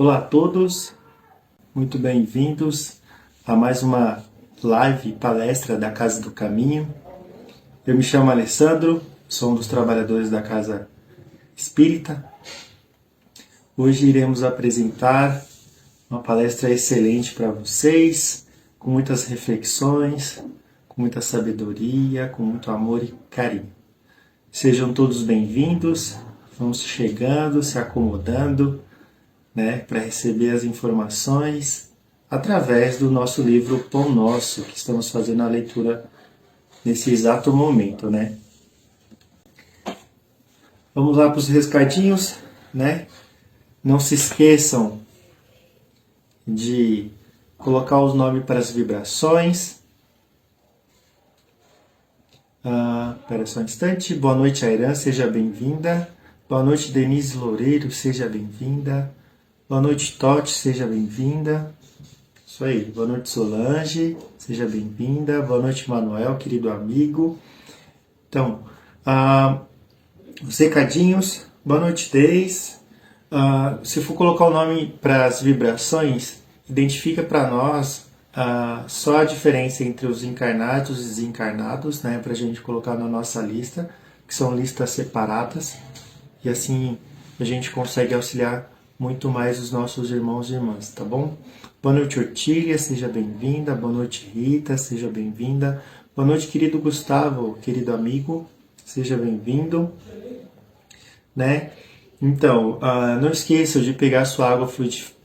Olá a todos, muito bem-vindos a mais uma live palestra da Casa do Caminho. Eu me chamo Alessandro, sou um dos trabalhadores da Casa Espírita. Hoje iremos apresentar uma palestra excelente para vocês, com muitas reflexões, com muita sabedoria, com muito amor e carinho. Sejam todos bem-vindos, vamos chegando, se acomodando, para receber as informações através do nosso livro Pão Nosso, que estamos fazendo a leitura nesse exato momento, Vamos lá para os recadinhos, Não se esqueçam de colocar os nomes para as vibrações. Espera só um instante. Boa noite, Airan, seja bem-vinda. Boa noite, Denise Loureiro, seja bem-vinda. Boa noite, Totti, seja bem-vinda. Isso aí. Boa noite, Solange, seja bem-vinda. Boa noite, Manuel, querido amigo. Então, os recadinhos. Boa noite, Deis. Se for colocar o nome para as vibrações, identifica para nós só a diferença entre os encarnados e desencarnados, para a gente colocar na nossa lista, que são listas separadas, e assim a gente consegue auxiliar muito mais os nossos irmãos e irmãs, tá bom? Boa noite, Ortília, seja bem-vinda. Boa noite, Rita, seja bem-vinda. Boa noite, querido Gustavo, querido amigo, seja bem-vindo, Então, não esqueça de pegar sua água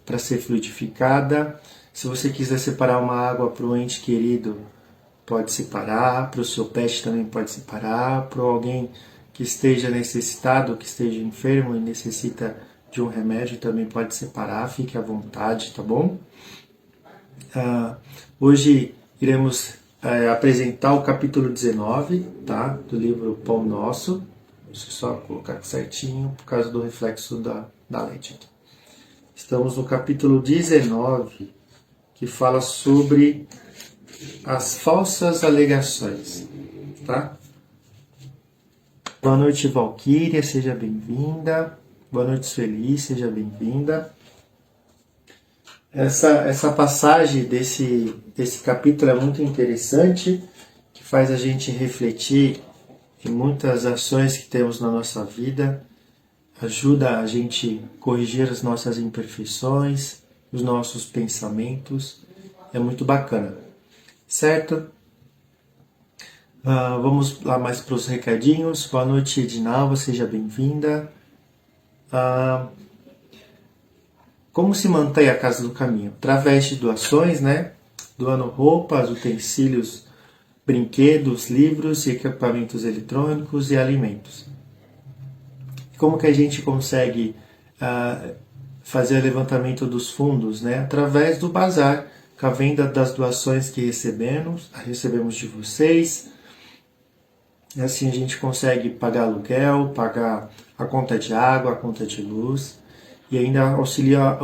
para ser fluidificada. Se você quiser separar uma água para o ente querido, pode separar. Para o seu pet também pode separar. Para alguém que esteja necessitado, que esteja enfermo e necessita de um remédio, também pode separar. Fique à vontade, tá bom? Hoje iremos apresentar o capítulo 19, do livro Pão Nosso. Deixa eu só colocar aqui certinho por causa do reflexo da LED. Estamos no capítulo 19, que fala sobre as falsas alegações, Boa noite, Valquíria, seja bem-vinda. Boa noite, Sueli, seja bem-vinda. Essa passagem desse capítulo é muito interessante, que faz a gente refletir em muitas ações que temos na nossa vida, ajuda a gente a corrigir as nossas imperfeições, os nossos pensamentos, é muito bacana, certo? Vamos lá mais para os recadinhos. Boa noite, Edinalva, seja bem-vinda. Como se mantém a Casa do Caminho? Através de doações, doando roupas, utensílios, brinquedos, livros, equipamentos eletrônicos e alimentos. Como que a gente consegue fazer o levantamento dos fundos? Através do bazar, com a venda das doações que recebemos de vocês. Assim a gente consegue pagar aluguel, pagar a conta de água, a conta de luz, e ainda auxilia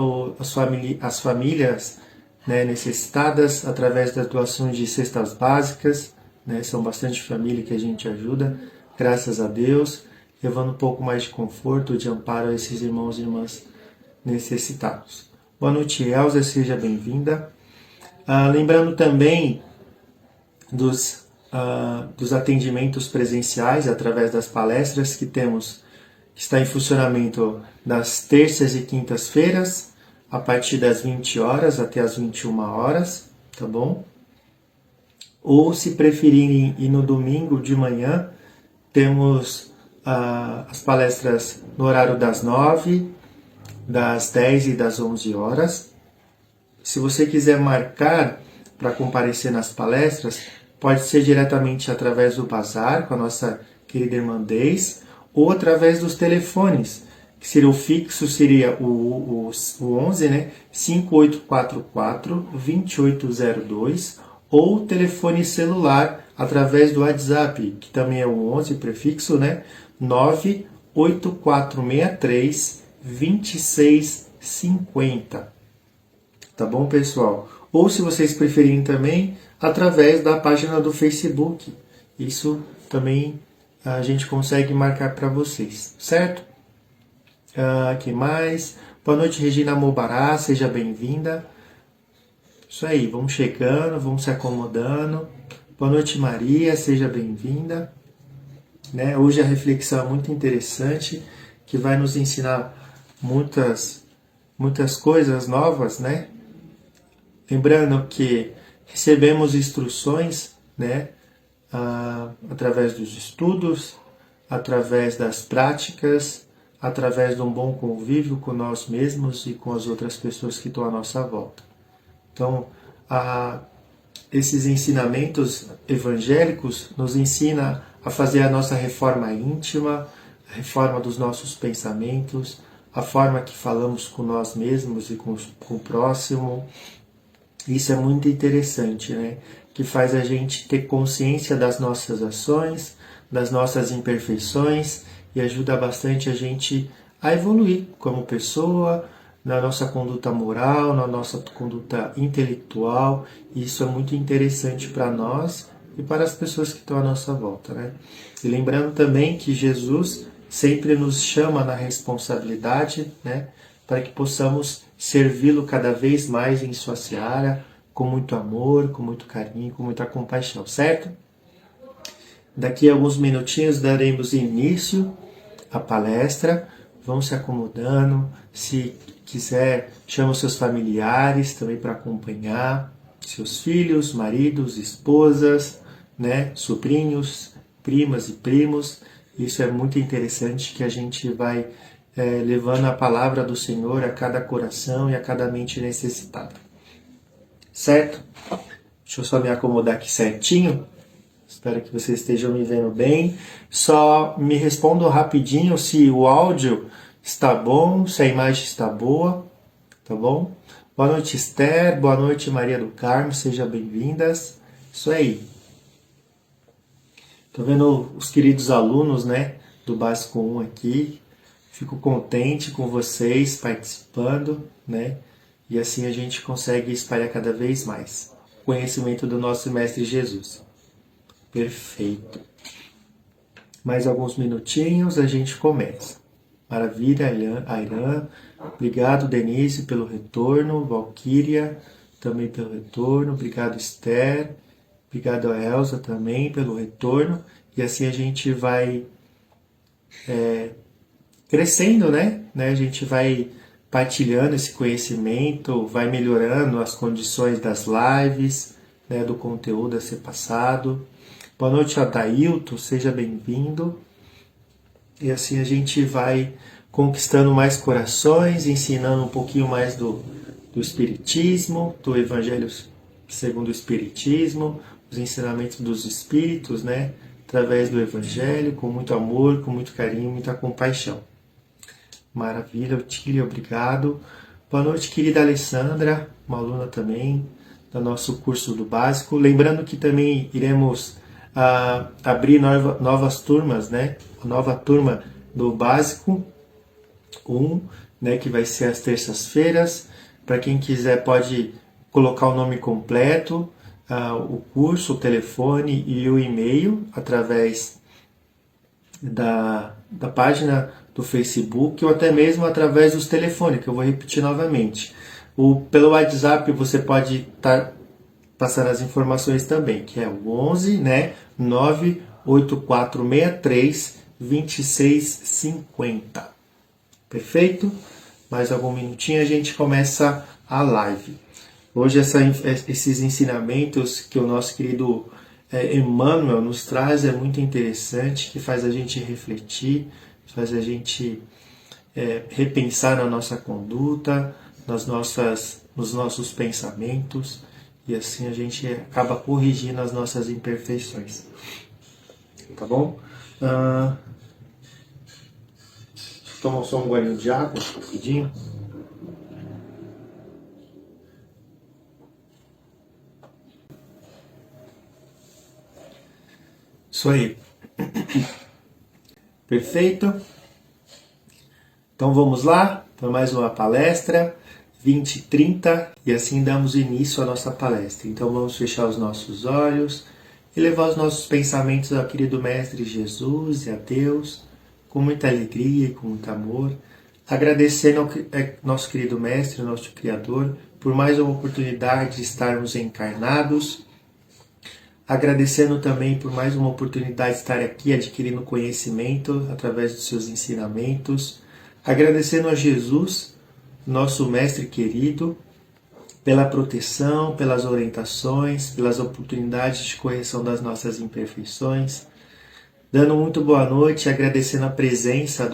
as famílias necessitadas através das doações de cestas básicas. São bastante famílias que a gente ajuda, graças a Deus, levando um pouco mais de conforto, de amparo a esses irmãos e irmãs necessitados. Boa noite, Elza, seja bem-vinda. Lembrando também dos atendimentos presenciais através das palestras que temos, que está em funcionamento das terças e quintas-feiras, a partir das 20 horas até as 21 horas, tá bom? Ou, se preferirem ir no domingo de manhã, temos as palestras no horário das 9, das 10 e das 11 horas. Se você quiser marcar para comparecer nas palestras, pode ser diretamente através do bazar, com a nossa querida irmã Deis, ou através dos telefones, que seria o fixo, seria o 11, 5844-2802, ou telefone celular através do WhatsApp, que também é o 11 prefixo, 98463-2650. Tá bom, pessoal? Ou, se vocês preferirem também, através da página do Facebook. Isso também a gente consegue marcar para vocês, certo? Quem mais? Boa noite, Regina Mobará, seja bem-vinda. Isso aí, vamos chegando, vamos se acomodando. Boa noite, Maria, seja bem-vinda. Né? Hoje a reflexão é muito interessante, que vai nos ensinar muitas coisas novas, né? Lembrando que recebemos instruções, né? Através dos estudos, através das práticas, através de um bom convívio com nós mesmos e com as outras pessoas que estão à nossa volta. Então, esses ensinamentos evangélicos nos ensinam a fazer a nossa reforma íntima, a reforma dos nossos pensamentos, a forma que falamos com nós mesmos e com o próximo. Isso é muito interessante, né? Que faz a gente ter consciência das nossas ações, das nossas imperfeições e ajuda bastante a gente a evoluir como pessoa, na nossa conduta moral, na nossa conduta intelectual. E isso é muito interessante para nós e para as pessoas que estão à nossa volta, né? E lembrando também que Jesus sempre nos chama na responsabilidade, né? Para que possamos servi-lo cada vez mais em sua seara, com muito amor, com muito carinho, com muita compaixão, certo? Daqui a alguns minutinhos daremos início à palestra. Vão se acomodando. Se quiser, chama os seus familiares também para acompanhar. Seus filhos, maridos, esposas, né? Sobrinhos, primas e primos. Isso é muito interessante, que a gente vai levando a palavra do Senhor a cada coração e a cada mente necessitada. Certo? Deixa eu só me acomodar aqui certinho. Espero que vocês estejam me vendo bem. Só me respondam rapidinho se o áudio está bom, se a imagem está boa, tá bom? Boa noite, Esther. Boa noite, Maria do Carmo. Sejam bem-vindas. Isso aí. Tô vendo os queridos alunos, né, do Básico 1 aqui. Fico contente com vocês participando, né? E assim a gente consegue espalhar cada vez mais o conhecimento do nosso Mestre Jesus. Perfeito. Mais alguns minutinhos, a gente começa. Maravilha, Airan. Obrigado, Denise, pelo retorno. Valquíria, também pelo retorno. Obrigado, Esther. Obrigado a Elza também pelo retorno. E assim a gente vai crescendo, né? A gente vai partilhando esse conhecimento, vai melhorando as condições das lives, né? Do conteúdo a ser passado. Boa noite, Adailton, seja bem-vindo. E assim a gente vai conquistando mais corações, ensinando um pouquinho mais do Espiritismo, do Evangelho segundo o Espiritismo, os ensinamentos dos Espíritos, né? Através do Evangelho, com muito amor, com muito carinho, muita compaixão. Maravilha, Otília, obrigado. Boa noite, querida Alessandra, uma aluna também do nosso curso do Básico. Lembrando que também iremos abrir novas turmas, né? A nova turma do Básico 1, né? Que vai ser às terças-feiras. Para quem quiser pode colocar o nome completo, o curso, o telefone e o e-mail através da página do Facebook ou até mesmo através dos telefones, que eu vou repetir novamente. Pelo WhatsApp você pode estar passando as informações também, que é o 11, né, 98463 2650. Perfeito? Mais algum minutinho a gente começa a live. Hoje esses ensinamentos que o nosso querido Emmanuel nos traz é muito interessante, que faz a gente refletir, faz a gente repensar na nossa conduta, nos nossos pensamentos, e assim a gente acaba corrigindo as nossas imperfeições. Tá bom? Toma só um golinho de água, rapidinho. Isso aí. Perfeito? Então vamos lá para mais uma palestra, 20 e 30, e assim damos início à nossa palestra. Então vamos fechar os nossos olhos e levar os nossos pensamentos ao querido Mestre Jesus e a Deus, com muita alegria e com muito amor, Agradecendo ao nosso querido Mestre, nosso Criador, por mais uma oportunidade de estarmos encarnados. Agradecendo também por mais uma oportunidade de estar aqui adquirindo conhecimento através dos seus ensinamentos. Agradecendo a Jesus, nosso Mestre querido, pela proteção, pelas orientações, pelas oportunidades de correção das nossas imperfeições. Dando muito boa noite, agradecendo a presença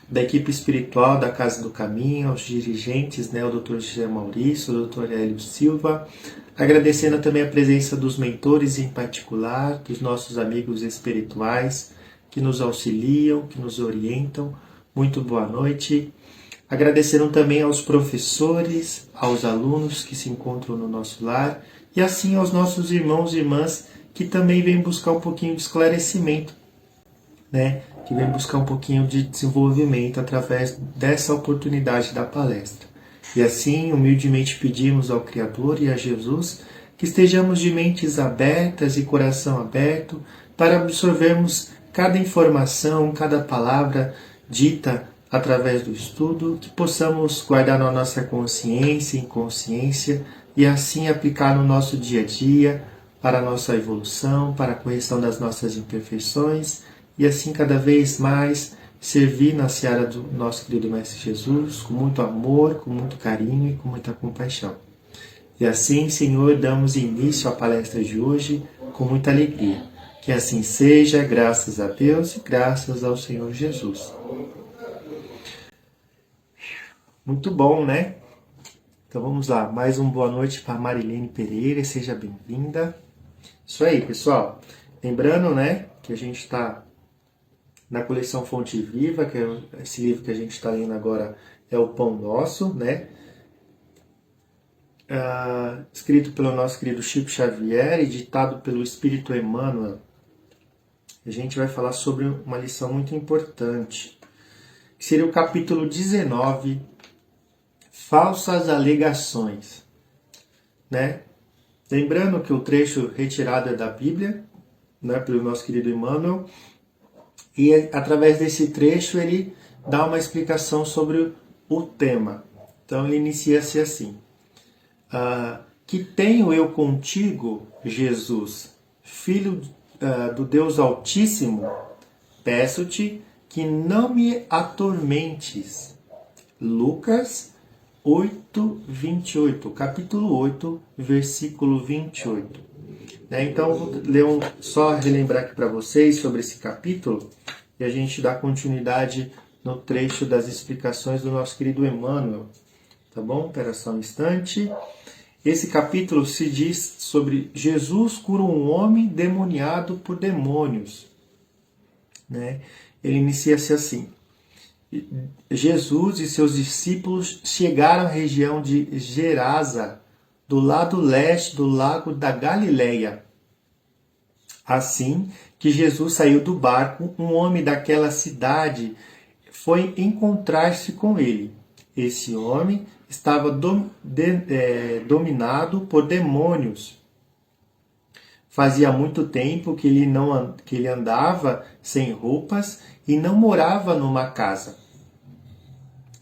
da equipe espiritual da Casa do Caminho, aos dirigentes, o Dr. José Maurício, o Dr. Hélio Silva, agradecendo também a presença dos mentores em particular, dos nossos amigos espirituais que nos auxiliam, que nos orientam. Muito boa noite. Agradecendo também aos professores, aos alunos que se encontram no nosso lar e assim aos nossos irmãos e irmãs que também vêm buscar um pouquinho de esclarecimento, que vem buscar um pouquinho de desenvolvimento através dessa oportunidade da palestra. E assim, humildemente pedimos ao Criador e a Jesus que estejamos de mentes abertas e coração aberto para absorvermos cada informação, cada palavra dita através do estudo, que possamos guardar na nossa consciência e inconsciência e assim aplicar no nosso dia a dia para a nossa evolução, para a correção das nossas imperfeições e assim cada vez mais servir na seara do nosso querido Mestre Jesus com muito amor, com muito carinho e com muita compaixão. E assim, Senhor, damos início à palestra de hoje com muita alegria. Que assim seja, graças a Deus e graças ao Senhor Jesus. Muito bom, né? Então vamos lá, mais uma boa noite para Marilene Pereira, seja bem-vinda. Isso aí, pessoal. Lembrando, que a gente está na coleção Fonte Viva, que é esse livro que a gente está lendo agora, é o Pão Nosso, escrito pelo nosso querido Chico Xavier e ditado pelo Espírito Emmanuel. A gente vai falar sobre uma lição muito importante, que seria o capítulo 19, Falsas Alegações. Lembrando que o trecho retirado é da Bíblia, pelo nosso querido Emmanuel, e através desse trecho ele dá uma explicação sobre o tema. Então ele inicia-se assim: que tenho eu contigo, Jesus, Filho do Deus Altíssimo, peço-te que não me atormentes. Lucas 8:28, capítulo 8, versículo 28. Então, vou ler só relembrar aqui para vocês sobre esse capítulo e a gente dá continuidade no trecho das explicações do nosso querido Emmanuel. Tá bom? Espera só um instante. Esse capítulo se diz sobre Jesus cura um homem demoniado por demônios. Ele inicia-se assim: Jesus e seus discípulos chegaram à região de Gerasa, do lado leste do lago da Galileia. Assim que Jesus saiu do barco, um homem daquela cidade foi encontrar-se com ele. Esse homem estava dominado por demônios. Fazia muito tempo que ele andava sem roupas e não morava numa casa,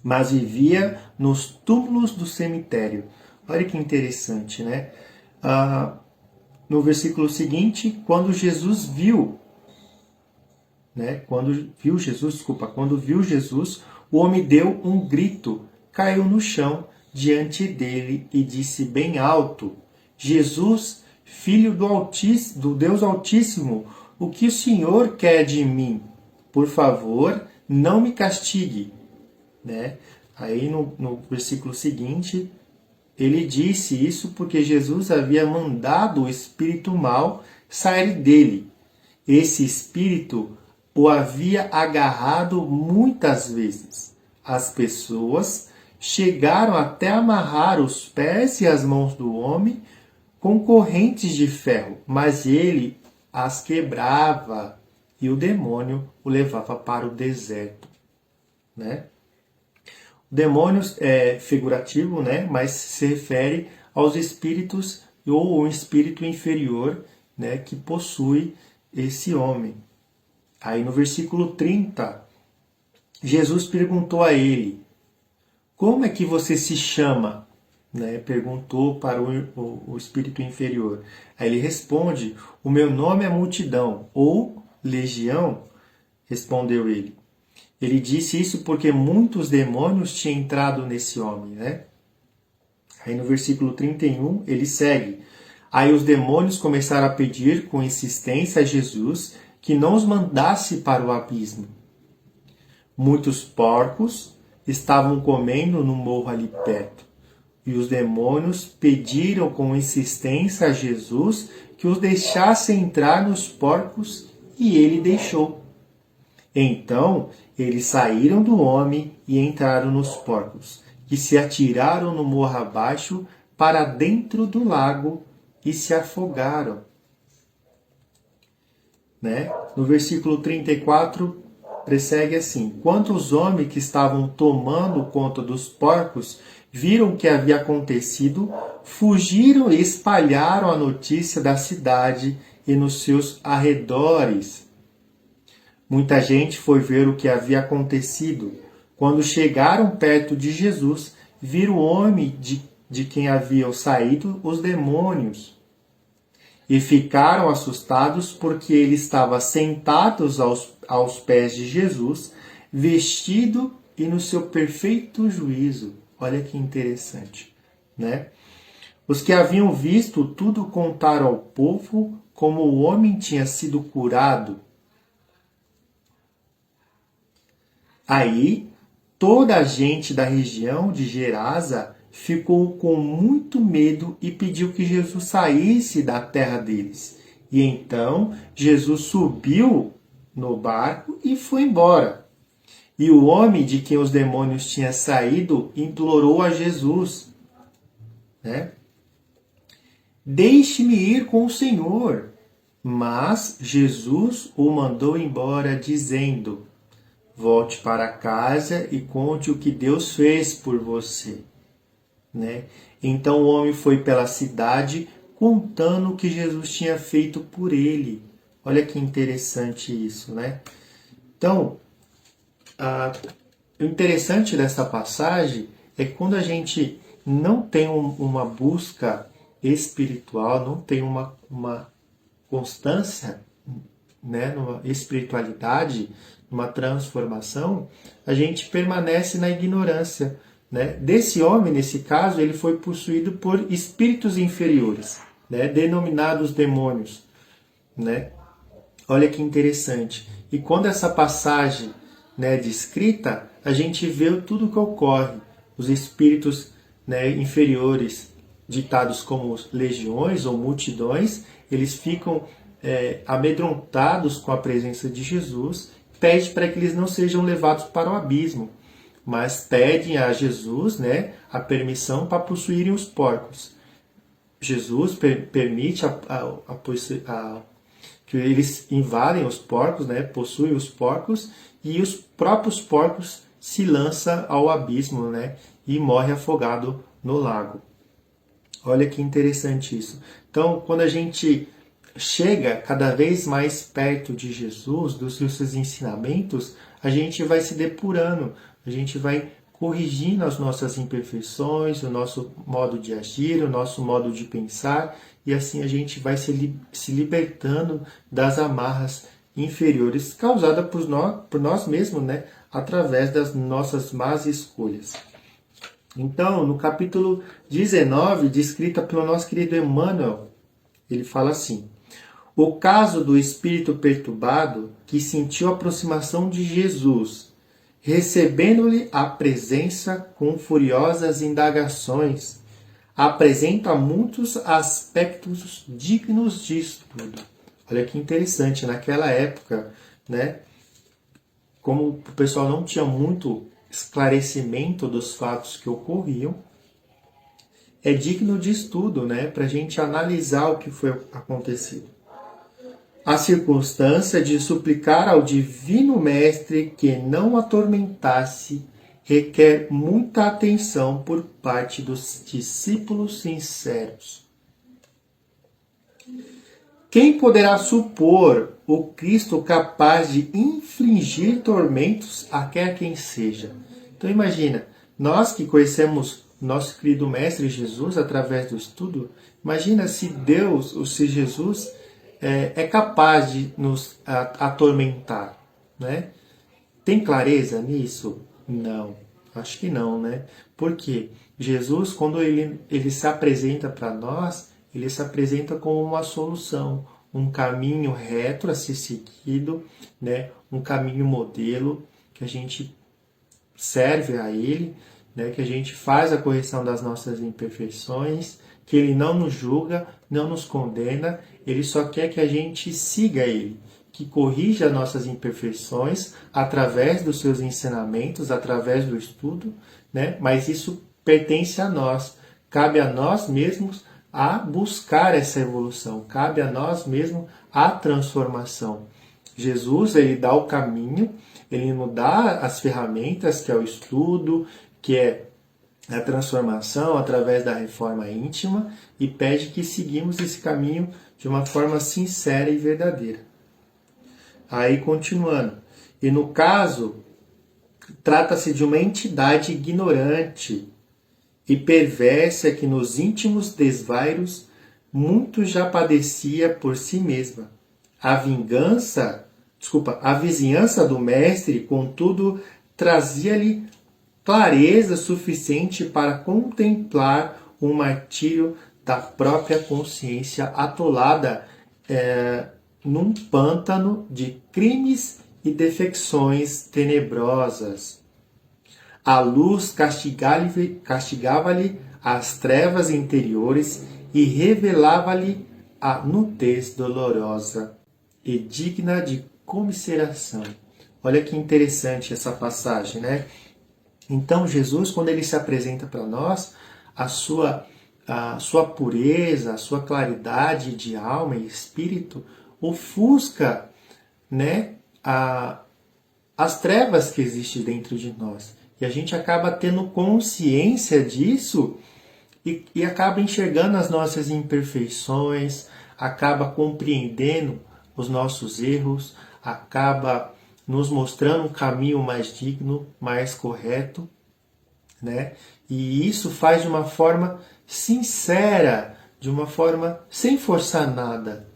mas vivia nos túmulos do cemitério. Olha que interessante, no versículo seguinte, quando viu Jesus, o homem deu um grito, caiu no chão diante dele e disse bem alto: Jesus, Filho do Deus Altíssimo, o que o Senhor quer de mim? Por favor, não me castigue. Aí no versículo seguinte, ele disse isso porque Jesus havia mandado o espírito mau sair dele. Esse espírito o havia agarrado muitas vezes. As pessoas chegaram até amarrar os pés e as mãos do homem com correntes de ferro, mas ele as quebrava e o demônio o levava para o deserto. O demônio é figurativo, mas se refere aos espíritos ou um espírito inferior, que possui esse homem. Aí no versículo 30, Jesus perguntou a ele: como é que você se chama? Né? Perguntou para o espírito inferior. Aí ele responde: o meu nome é multidão, ou legião, respondeu ele. Ele disse isso porque muitos demônios tinham entrado nesse homem, né? Aí no versículo 31 ele segue: aí os demônios começaram a pedir com insistência a Jesus que não os mandasse para o abismo. Muitos porcos estavam comendo no morro ali perto. E os demônios pediram com insistência a Jesus que os deixasse entrar nos porcos, e ele deixou. Então eles saíram do homem e entraram nos porcos, que se atiraram no morro abaixo para dentro do lago e se afogaram. Né? No versículo 34, prossegue assim: quando os homens que estavam tomando conta dos porcos viram o que havia acontecido, fugiram e espalharam a notícia da cidade e nos seus arredores. Muita gente foi ver o que havia acontecido. Quando chegaram perto de Jesus, viram o homem de quem haviam saído os demônios. E ficaram assustados porque ele estava sentado aos pés de Jesus, vestido e no seu perfeito juízo. Olha que interessante, né? Os que haviam visto tudo contaram ao povo como o homem tinha sido curado. Aí, toda a gente da região de Gerasa ficou com muito medo e pediu que Jesus saísse da terra deles. E então Jesus subiu no barco e foi embora. E o homem de quem os demônios tinham saído implorou a Jesus, né? Deixe-me ir com o Senhor. Mas Jesus o mandou embora, dizendo: volte para casa e conte o que Deus fez por você. Né? Então o homem foi pela cidade contando o que Jesus tinha feito por ele. Olha que interessante isso, né? Então, o interessante dessa passagem é que quando a gente não tem uma busca espiritual, não tem uma constância, né, numa espiritualidade, numa transformação, a gente permanece na ignorância. Né? Desse homem, nesse caso, ele foi possuído por espíritos inferiores, né? Denominados demônios. Né? Olha que interessante. E quando essa passagem, né, descrita, a gente vê tudo o que ocorre. Os espíritos, né, inferiores, ditados como legiões ou multidões, eles ficam amedrontados com a presença de Jesus, pede para que eles não sejam levados para o abismo, mas pedem a Jesus, né, a permissão para possuírem os porcos. Jesus permite que eles invadem os porcos, né, possuem os porcos, e os próprios porcos se lançam ao abismo, né, e morre afogado no lago. Olha que interessante isso. Então, quando a gente chega cada vez mais perto de Jesus, dos seus ensinamentos, a gente vai se depurando, a gente vai corrigindo as nossas imperfeições, o nosso modo de agir, o nosso modo de pensar, e assim a gente vai se libertando das amarras inferiores causadas por nós mesmos, né? Através das nossas más escolhas. Então, no capítulo 19, descrita pelo nosso querido Emmanuel, ele fala assim: o caso do espírito perturbado que sentiu a aproximação de Jesus, recebendo-lhe a presença com furiosas indagações, apresenta muitos aspectos dignos de estudo. Olha que interessante, naquela época, né, como o pessoal não tinha muito esclarecimento dos fatos que ocorriam, é digno de estudo, né, para a gente analisar o que foi acontecido. A circunstância de suplicar ao Divino Mestre que não atormentasse requer muita atenção por parte dos discípulos sinceros. Quem poderá supor o Cristo capaz de infligir tormentos a quem seja? Então imagina, nós que conhecemos nosso querido Mestre Jesus através do estudo, imagina se Deus, ou se Jesus, é capaz de nos atormentar, né? Tem clareza nisso? Não, acho que não, né? Porque Jesus, quando ele se apresenta para nós, ele se apresenta como uma solução, um caminho reto a ser seguido, né? Um caminho modelo que a gente serve a ele, né? Que a gente faz a correção das nossas imperfeições, que ele não nos julga, não nos condena, ele só quer que a gente siga ele, que corrija nossas imperfeições através dos seus ensinamentos, através do estudo, né? Mas isso pertence a nós, cabe a nós mesmos a buscar essa evolução, cabe a nós mesmos a transformação. Jesus, ele dá o caminho, ele nos dá as ferramentas, que é o estudo, que é a transformação através da reforma íntima, e pede que seguimos esse caminho de uma forma sincera e verdadeira. Aí, continuando. E no caso, trata-se de uma entidade ignorante e perversa que nos íntimos desvairos muito já padecia por si mesma. A vizinhança do mestre, contudo, trazia-lhe clareza suficiente para contemplar o martírio da própria consciência atolada num pântano de crimes e defecções tenebrosas. A luz castigava-lhe as trevas interiores e revelava-lhe a nudez dolorosa e digna de comiseração. Olha que interessante essa passagem, né? Então, Jesus, quando ele se apresenta para nós, a sua pureza, a sua claridade de alma e espírito ofusca, né, as trevas que existem dentro de nós. E a gente acaba tendo consciência disso e acaba enxergando as nossas imperfeições, acaba compreendendo os nossos erros, acaba nos mostrando um caminho mais digno, mais correto, né? E isso faz de uma forma sincera, de uma forma sem forçar nada.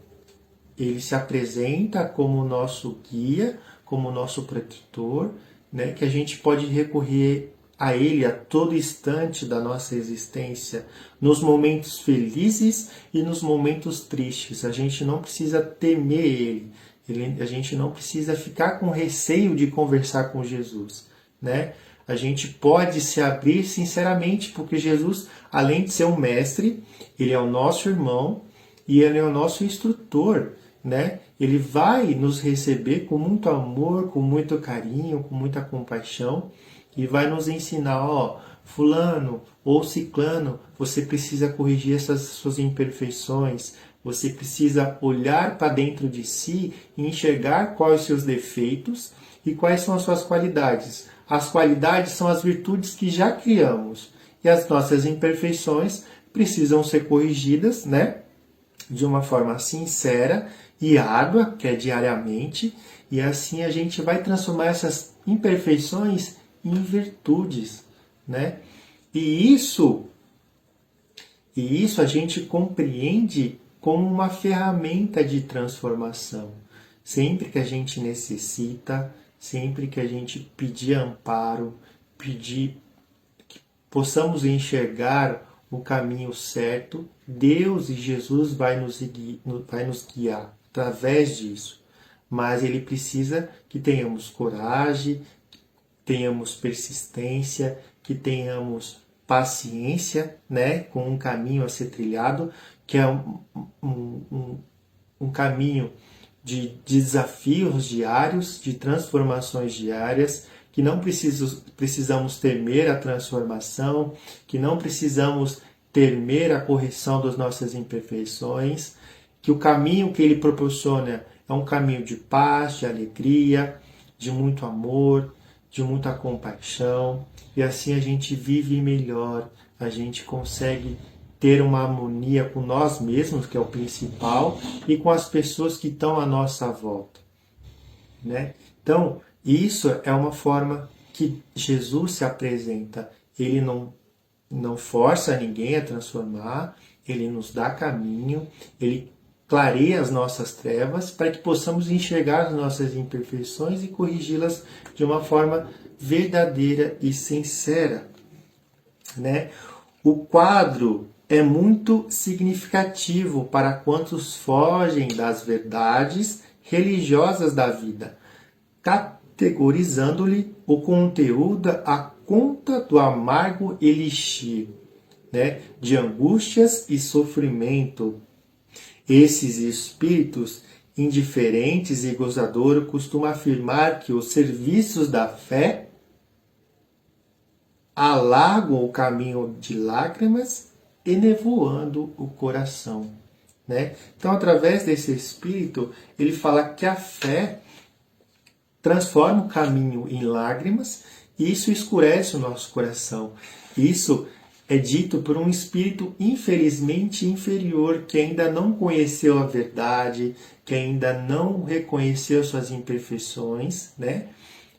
Ele se apresenta como nosso guia, como nosso protetor, né? Que a gente pode recorrer a Ele a todo instante da nossa existência, nos momentos felizes e nos momentos tristes. A gente não precisa temer Ele, a gente não precisa ficar com receio de conversar com Jesus, né? A gente pode se abrir sinceramente, porque Jesus, além de ser um mestre, Ele é o nosso irmão e Ele é o nosso instrutor, né? Ele vai nos receber com muito amor, com muito carinho, com muita compaixão e vai nos ensinar, ó, fulano ou ciclano, você precisa corrigir essas suas imperfeições, você precisa olhar para dentro de si e enxergar quais os seus defeitos e quais são as suas qualidades. As qualidades são as virtudes que já criamos e as nossas imperfeições precisam ser corrigidas, né? De uma forma sincera e árdua, que é diariamente, e assim a gente vai transformar essas imperfeições em virtudes, né? E isso a gente compreende como uma ferramenta de transformação. Sempre que a gente necessita, sempre que a gente pedir amparo, pedir que possamos enxergar o caminho certo, Deus e Jesus vai nos guiar através disso. Mas Ele precisa que tenhamos coragem, que tenhamos persistência, que tenhamos paciência, né, com um caminho a ser trilhado, que é um caminho de desafios diários, de transformações diárias, que não precisamos temer a transformação, que não precisamos temer a correção das nossas imperfeições, que o caminho que ele proporciona é um caminho de paz, de alegria, de muito amor, de muita compaixão, e assim a gente vive melhor, a gente consegue ter uma harmonia com nós mesmos, que é o principal, e com as pessoas que estão à nossa volta, né? Então, isso é uma forma que Jesus se apresenta. Ele não força ninguém a transformar, ele nos dá caminho, ele clareia as nossas trevas para que possamos enxergar as nossas imperfeições e corrigi-las de uma forma verdadeira e sincera, né? O quadro é muito significativo para quantos fogem das verdades religiosas da vida, categorizando-lhe o conteúdo à conta do amargo elixir, né, de angústias e sofrimento. Esses espíritos indiferentes e gozadores costumam afirmar que os serviços da fé alargam o caminho de lágrimas, enevoando o coração, né? Então, através desse espírito, ele fala que a fé transforma o caminho em lágrimas e isso escurece o nosso coração. Isso é dito por um espírito infelizmente inferior, que ainda não conheceu a verdade, que ainda não reconheceu suas imperfeições, né?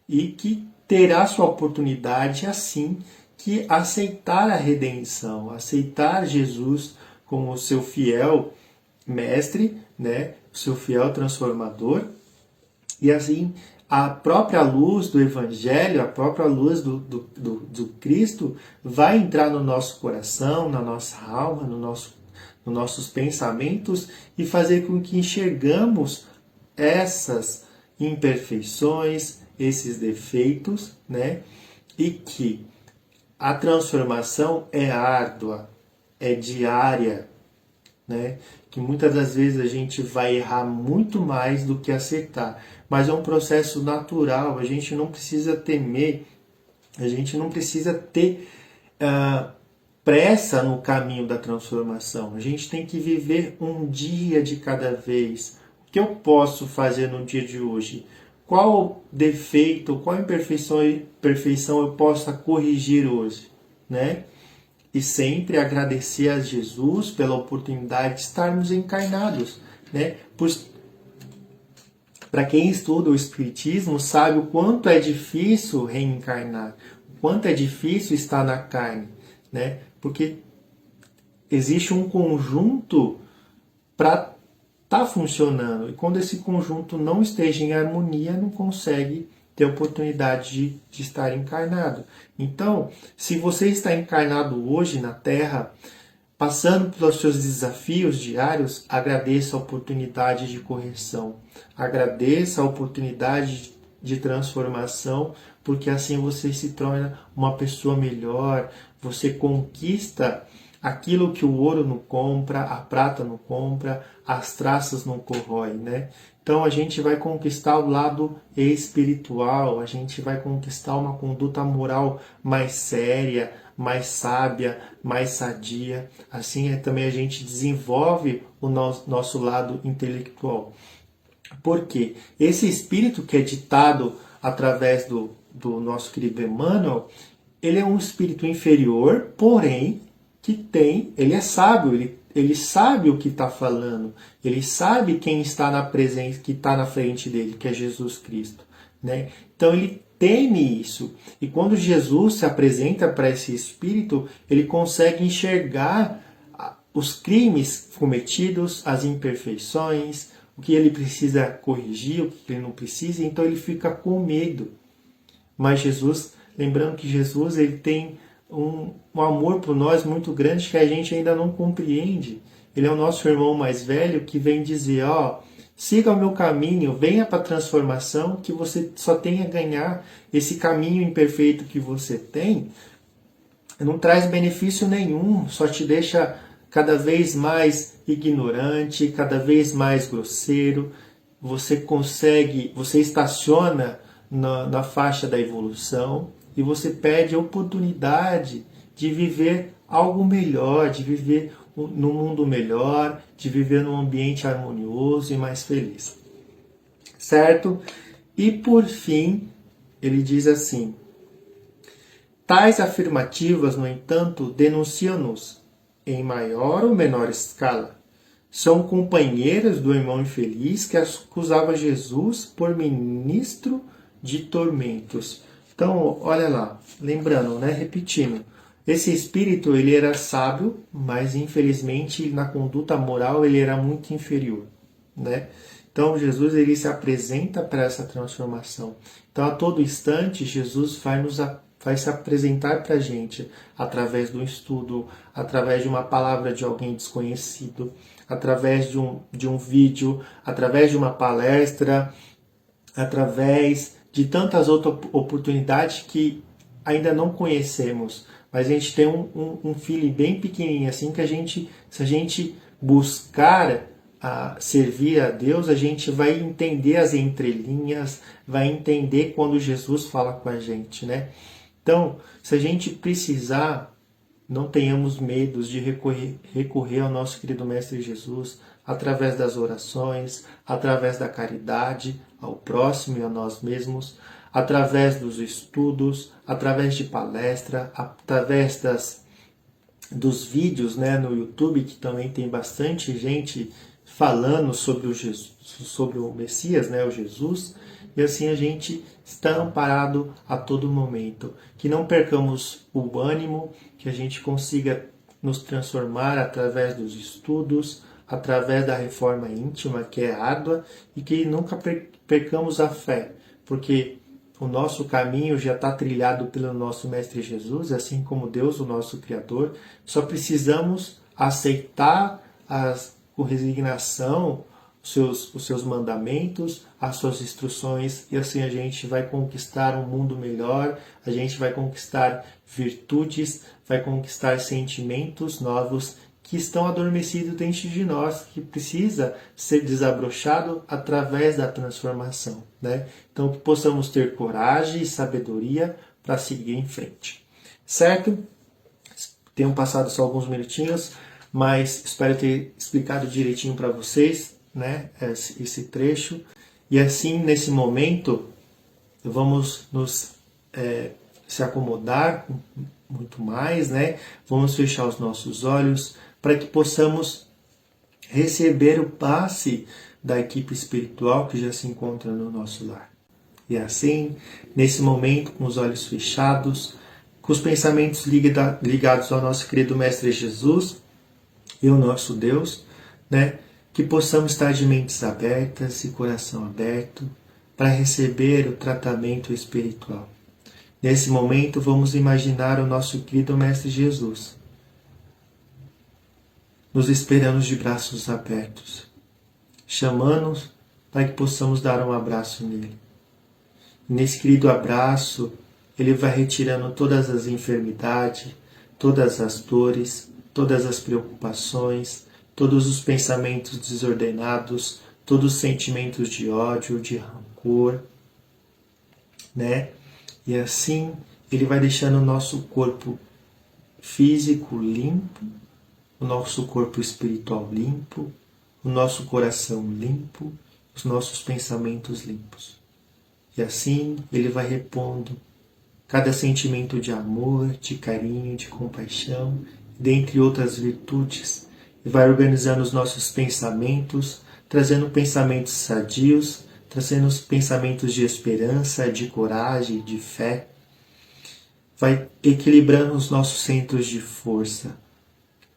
E que terá sua oportunidade assim que aceitar a redenção, aceitar Jesus como o seu fiel mestre, né? O seu fiel transformador. E assim, a própria luz do Evangelho, a própria luz do Cristo vai entrar no nosso coração, na nossa alma, nos nossos pensamentos e fazer com que enxergamos essas imperfeições, esses defeitos, né? E que a transformação é árdua, é diária, né? Que muitas das vezes a gente vai errar muito mais do que acertar, mas é um processo natural, a gente não precisa temer, a gente não precisa ter pressa no caminho da transformação, a gente tem que viver um dia de cada vez. O que eu posso fazer no dia de hoje? Qual defeito, qual imperfeição eu possa corrigir hoje, né? E sempre agradecer a Jesus pela oportunidade de estarmos encarnados, né? Para quem estuda o Espiritismo sabe o quanto é difícil reencarnar, o quanto é difícil estar na carne, né? Porque existe um conjunto para estar funcionando, e quando esse conjunto não esteja em harmonia, não consegue ter oportunidade de estar encarnado. Então, se você está encarnado hoje na Terra, passando pelos seus desafios diários, agradeça a oportunidade de correção, agradeça a oportunidade de transformação, porque assim você se torna uma pessoa melhor, você conquista aquilo que o ouro não compra, a prata não compra, as traças não corroem, né? Então a gente vai conquistar o lado espiritual, a gente vai conquistar uma conduta moral mais séria, mais sábia, mais sadia. Assim também a gente desenvolve o nosso lado intelectual. Porque esse espírito que é ditado através do nosso querido Emmanuel, ele é um espírito inferior, porém ele é sábio, ele sabe o que está falando, ele sabe quem está na presença, que está na frente dele, que é Jesus Cristo, né? Então ele teme isso, e quando Jesus se apresenta para esse espírito, ele consegue enxergar os crimes cometidos, as imperfeições, o que ele precisa corrigir, o que ele não precisa, então ele fica com medo. Mas Jesus, lembrando que Jesus ele tem um amor por nós muito grande que a gente ainda não compreende. Ele é o nosso irmão mais velho que vem dizer, siga o meu caminho, venha para a transformação, que você só tem a ganhar. Esse caminho imperfeito que você tem não traz benefício nenhum, só te deixa cada vez mais ignorante, cada vez mais grosseiro. Você estaciona na faixa da evolução e você perde a oportunidade de viver algo melhor, de viver num mundo melhor, de viver num ambiente harmonioso e mais feliz. Certo? E por fim, ele diz assim: tais afirmativas, no entanto, denunciam-nos em maior ou menor escala. São companheiras do irmão infeliz que acusava Jesus por ministro de tormentos. Então, olha lá, lembrando, né, repetindo, esse espírito ele era sábio, mas infelizmente na conduta moral ele era muito inferior, né? Então Jesus ele se apresenta para essa transformação. Então a todo instante Jesus vai se apresentar para a gente através do estudo, através de uma palavra de alguém desconhecido, através de um vídeo, através de uma palestra, através de tantas outras oportunidades que ainda não conhecemos. Mas a gente tem um filho bem pequenininho assim que se a gente buscar servir a Deus, a gente vai entender as entrelinhas, vai entender quando Jesus fala com a gente, né? Então, se a gente precisar, não tenhamos medo de recorrer ao nosso querido Mestre Jesus através das orações, através da caridade ao próximo e a nós mesmos, através dos estudos, através de palestra, através dos vídeos, né, no YouTube, que também tem bastante gente falando sobre sobre o Messias, né, o Jesus, e assim a gente está amparado a todo momento. Que não percamos o ânimo, que a gente consiga nos transformar através dos estudos, através da reforma íntima, que é árdua, e que nunca percamos a fé, porque o nosso caminho já está trilhado pelo nosso Mestre Jesus, assim como Deus, o nosso Criador. Só precisamos aceitar com resignação os seus mandamentos, as suas instruções, e assim a gente vai conquistar um mundo melhor, a gente vai conquistar virtudes, vai conquistar sentimentos novos que estão adormecidos dentro de nós, que precisa ser desabrochado através da transformação, né? Então que possamos ter coragem e sabedoria para seguir em frente. Certo? Tenham passado só alguns minutinhos, mas espero ter explicado direitinho para vocês, né, esse trecho. E assim, nesse momento, vamos se acomodar muito mais, né? Vamos fechar os nossos olhos para que possamos receber o passe da equipe espiritual que já se encontra no nosso lar. E assim, nesse momento, com os olhos fechados, com os pensamentos ligados ao nosso querido Mestre Jesus e ao nosso Deus, né? Que possamos estar de mentes abertas e coração aberto para receber o tratamento espiritual. Nesse momento, vamos imaginar o nosso querido Mestre Jesus nos esperando de braços abertos, chamando-nos para que possamos dar um abraço nele. E nesse querido abraço, ele vai retirando todas as enfermidades, todas as dores, todas as preocupações, todos os pensamentos desordenados, todos os sentimentos de ódio, de rancor, né? E assim ele vai deixando o nosso corpo físico limpo, o nosso corpo espiritual limpo, o nosso coração limpo, os nossos pensamentos limpos. E assim ele vai repondo cada sentimento de amor, de carinho, de compaixão, dentre outras virtudes, e vai organizando os nossos pensamentos, trazendo pensamentos sadios, trazendo os pensamentos de esperança, de coragem, de fé. Vai equilibrando os nossos centros de força,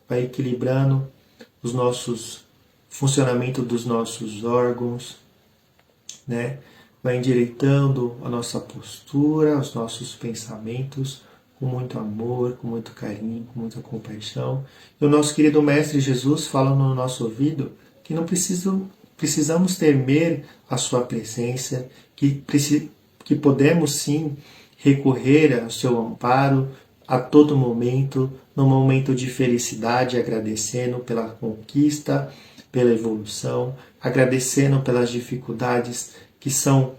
vai equilibrando os nossos funcionamento dos nossos órgãos, né? Vai endireitando a nossa postura, os nossos pensamentos, com muito amor, com muito carinho, com muita compaixão. E o nosso querido Mestre Jesus fala no nosso ouvido que não precisamos temer a sua presença, que podemos sim recorrer ao seu amparo a todo momento, no momento de felicidade, agradecendo pela conquista, pela evolução, agradecendo pelas dificuldades que são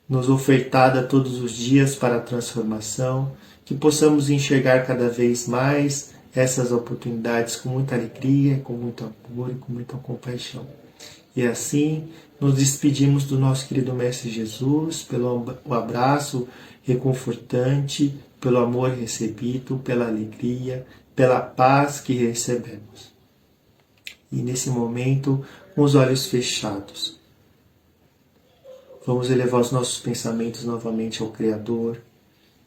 nos ofertadas todos os dias para a transformação, que possamos enxergar cada vez mais essas oportunidades com muita alegria, com muito amor e com muita compaixão. E assim nos despedimos do nosso querido Mestre Jesus, pelo abraço reconfortante, pelo amor recebido, pela alegria, pela paz que recebemos. E nesse momento, com os olhos fechados, vamos elevar os nossos pensamentos novamente ao Criador,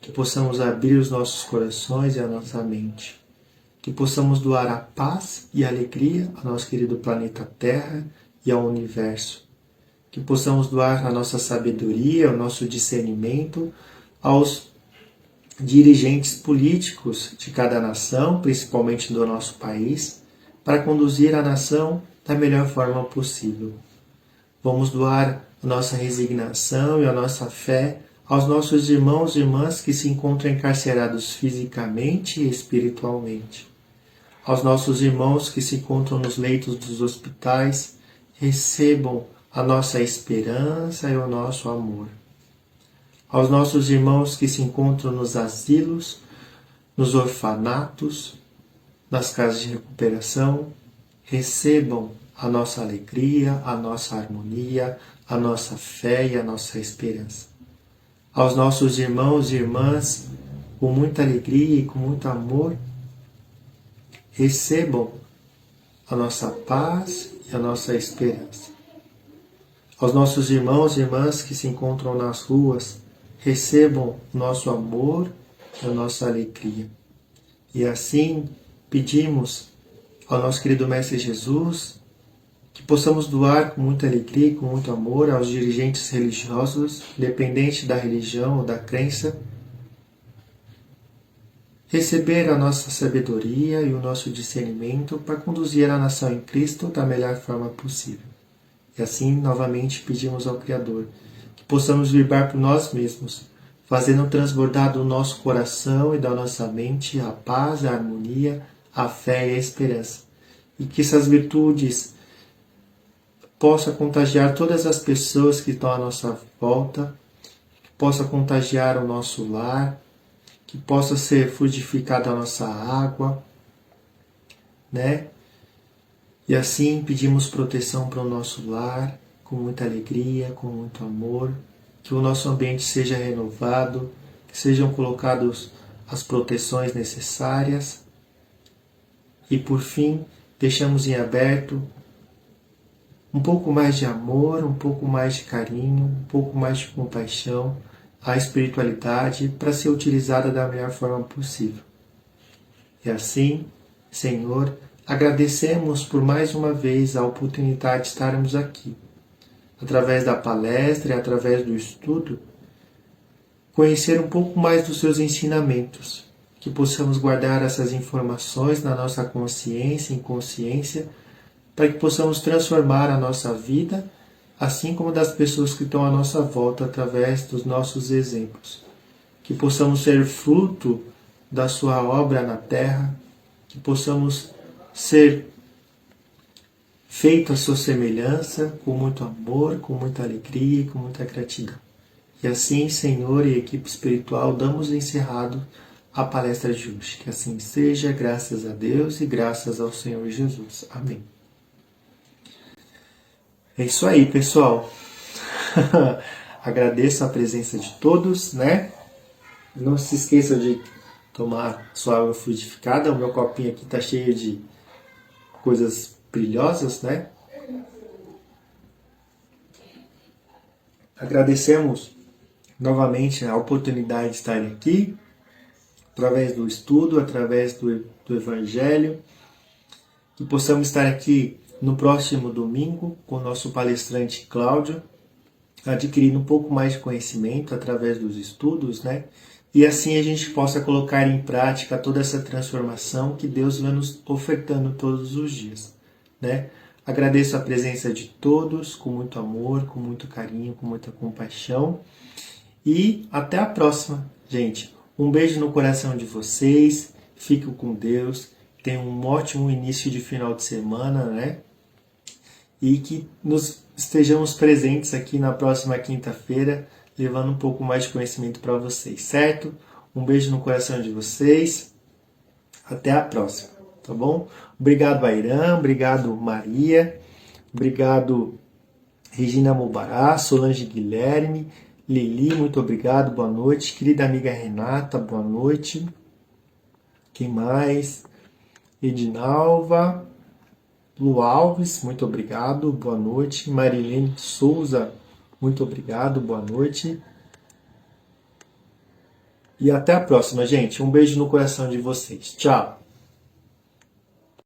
que possamos abrir os nossos corações e a nossa mente, que possamos doar a paz e a alegria ao nosso querido planeta Terra e ao universo, que possamos doar a nossa sabedoria, o nosso discernimento aos dirigentes políticos de cada nação, principalmente do nosso país, para conduzir a nação da melhor forma possível. Vamos doar a nossa resignação e a nossa fé aos nossos irmãos e irmãs que se encontram encarcerados fisicamente e espiritualmente. Aos nossos irmãos que se encontram nos leitos dos hospitais, recebam a nossa esperança e o nosso amor. Aos nossos irmãos que se encontram nos asilos, nos orfanatos, nas casas de recuperação, recebam a nossa alegria, a nossa harmonia, a nossa fé e a nossa esperança. Aos nossos irmãos e irmãs, com muita alegria e com muito amor, recebam a nossa paz e a nossa esperança. Aos nossos irmãos e irmãs que se encontram nas ruas, recebam o nosso amor e a nossa alegria. E assim pedimos ao nosso querido Mestre Jesus que possamos doar com muita alegria e com muito amor aos dirigentes religiosos, independente da religião ou da crença, receber a nossa sabedoria e o nosso discernimento para conduzir a nação em Cristo da melhor forma possível. E assim, novamente, pedimos ao Criador que possamos vibrar por nós mesmos, fazendo transbordar do nosso coração e da nossa mente a paz, a harmonia, a fé e a esperança. E que essas virtudes possam contagiar todas as pessoas que estão à nossa volta, que possa contagiar o nosso lar, que possa ser frutificada a nossa água, né? E assim pedimos proteção para o nosso lar, com muita alegria, com muito amor, que o nosso ambiente seja renovado, que sejam colocadas as proteções necessárias. E por fim, deixamos em aberto um pouco mais de amor, um pouco mais de carinho, um pouco mais de compaixão, a espiritualidade para ser utilizada da melhor forma possível. E assim, Senhor, agradecemos por mais uma vez a oportunidade de estarmos aqui, através da palestra e através do estudo, conhecer um pouco mais dos seus ensinamentos, que possamos guardar essas informações na nossa consciência e inconsciência, para que possamos transformar a nossa vida, assim como das pessoas que estão à nossa volta através dos nossos exemplos. Que possamos ser fruto da sua obra na terra, que possamos ser feito à sua semelhança, com muito amor, com muita alegria e com muita gratidão. E assim, Senhor e equipe espiritual, damos encerrado a palestra de hoje. Que assim seja, graças a Deus e graças ao Senhor Jesus. Amém. É isso aí, pessoal. Agradeço a presença de todos, né? Não se esqueçam de tomar sua água fluidificada. O meu copinho aqui está cheio de coisas brilhosas, né? Agradecemos novamente a oportunidade de estar aqui, através do estudo, através do Evangelho, que possamos estar aqui no próximo domingo com o nosso palestrante Cláudio, adquirindo um pouco mais de conhecimento através dos estudos, né? E assim a gente possa colocar em prática toda essa transformação que Deus vai nos ofertando todos os dias, né? Agradeço a presença de todos, com muito amor, com muito carinho, com muita compaixão. E até a próxima, gente. Um beijo no coração de vocês. Fiquem com Deus. Tenham um ótimo início de final de semana, né? E que estejamos presentes aqui na próxima quinta-feira, levando um pouco mais de conhecimento para vocês, certo? Um beijo no coração de vocês. Até a próxima, tá bom? Obrigado, Airan. Obrigado, Maria. Obrigado, Regina Mubará, Solange Guilherme, Lili, muito obrigado, boa noite. Querida amiga Renata, boa noite. Quem mais? Edinalva, Lu Alves, muito obrigado, boa noite. Marilene Souza, muito obrigado, boa noite. E até a próxima, gente. Um beijo no coração de vocês. Tchau.